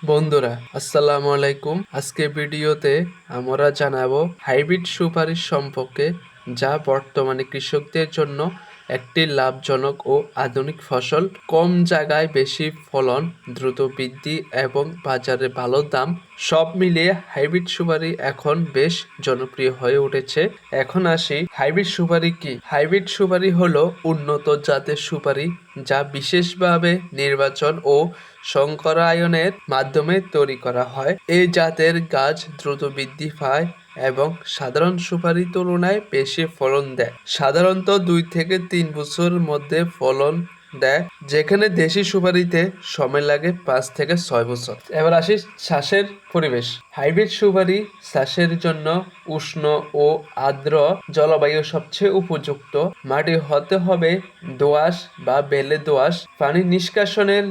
বন্ধুরা আসসালামু আলাইকুম। আজকে ভিডিওতে আমরা জানাবো হাইব্রিড সুপারি সম্পর্কে, যা বর্তমানে কৃষকদের জন্য একটি লাভজনক ও আধুনিক ফসল। কম জায়গায় বেশি ফলন, দ্রুত বৃদ্ধি এবং বাজারে ভালো দাম, সব মিলিয়ে হাইব্রিড সুপারি এখন বেশ জনপ্রিয় হয়ে উঠেছে। এখন আসি হাইব্রিড সুপারি কি। হাইব্রিড সুপারি হলো উন্নত জাতের সুপারি, যা বিশেষভাবে নির্বাচন ও সংকরায়নের মাধ্যমে তৈরি করা হয়। এই জাতের গাছ দ্রুত বৃদ্ধি পায় এবং সাধারণ সুপারির তুলনায় বেশি ফলন দেয়। সাধারণত 2 থেকে 3 বছরের মধ্যে ফলন দেয়, যেখানে দেশি সুপারিতে সময় লাগে 5 থেকে 6 বছর। এবার আসি চাষের পরিবেশ। হাইব্রিড সুপারি চাষের জন্য উষ্ণ ও আর্দ্র জলবায়ু সবচেয়ে উপযুক্ত। মাটি হতে হবে দোআঁশ বা বেলে দোআঁশ। পানি নিষ্কাশনের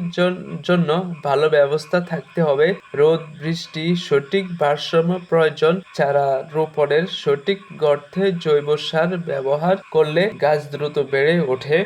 জন্য ভালো ব্যবস্থা থাকতে হবে। রোদ বৃষ্টি সঠিক ভারসাম্য প্রয়োজন। চারা রোপণের সঠিক গর্তে জৈব সার ব্যবহার করলে গাছ দ্রুত বেড়ে ওঠে।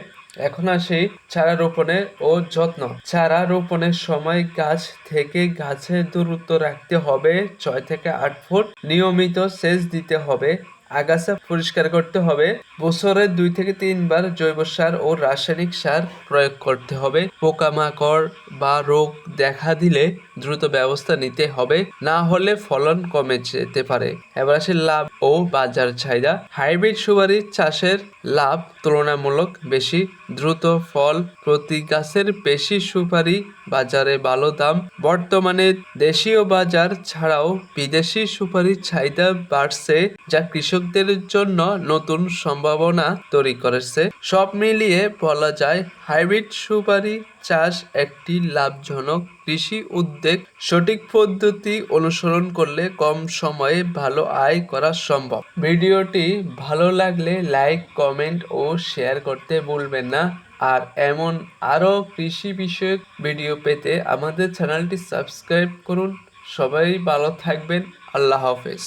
এখন আসি চারা রোপণের ও যত্ন। চারা রোপণের সময় গাছ থেকে গাছের দূরত্ব রাখতে হবে 6 থেকে 8 ফুট। নিয়মিত সেচ দিতে হবে। আগাছা পরিষ্কার করতে হবে। বছরে 2 থেকে 3 বার জৈব সার ও রাসায়নিক সার প্রয়োগ করতে হবে। পোকামাকড় বা রোগ দেখা দিলে দ্রুত ব্যবস্থা নিতে হবে, না হলে ফলন কমে যেতে পারে। এবার আসে লাভ ও বাজার চাহিদা। হাইব্রিড সুপারি চাষের লাভ তুলনামূলক বেশি। দ্রুত ফল, প্রতি গাছের বেশি সুপারি, বাজারে ভালো দাম। বর্তমানে দেশীয় বাজার ছাড়াও বিদেশি সুপারির চাহিদা বাড়ছে, যা কৃষকদের জন্য নতুন সম্ভাবনা তৈরি করেছে। সব মিলিয়ে বলা যায় হাইব্রিড সুপারি চাষ একটি লাভজনক কৃষি উদ্যোগ। সঠিক পদ্ধতি অনুসরণ করলে কম সময়ে ভালো আয় করা সম্ভব। ভিডিওটি ভালো লাগলে লাইক, কমেন্ট ও শেয়ার করতে ভুলবেন না। আর এমন আরও কৃষি বিষয়ক ভিডিও পেতে আমাদের চ্যানেলটি সাবস্ক্রাইব করুন। সবাই ভালো থাকবেন। আল্লাহ হাফেজ।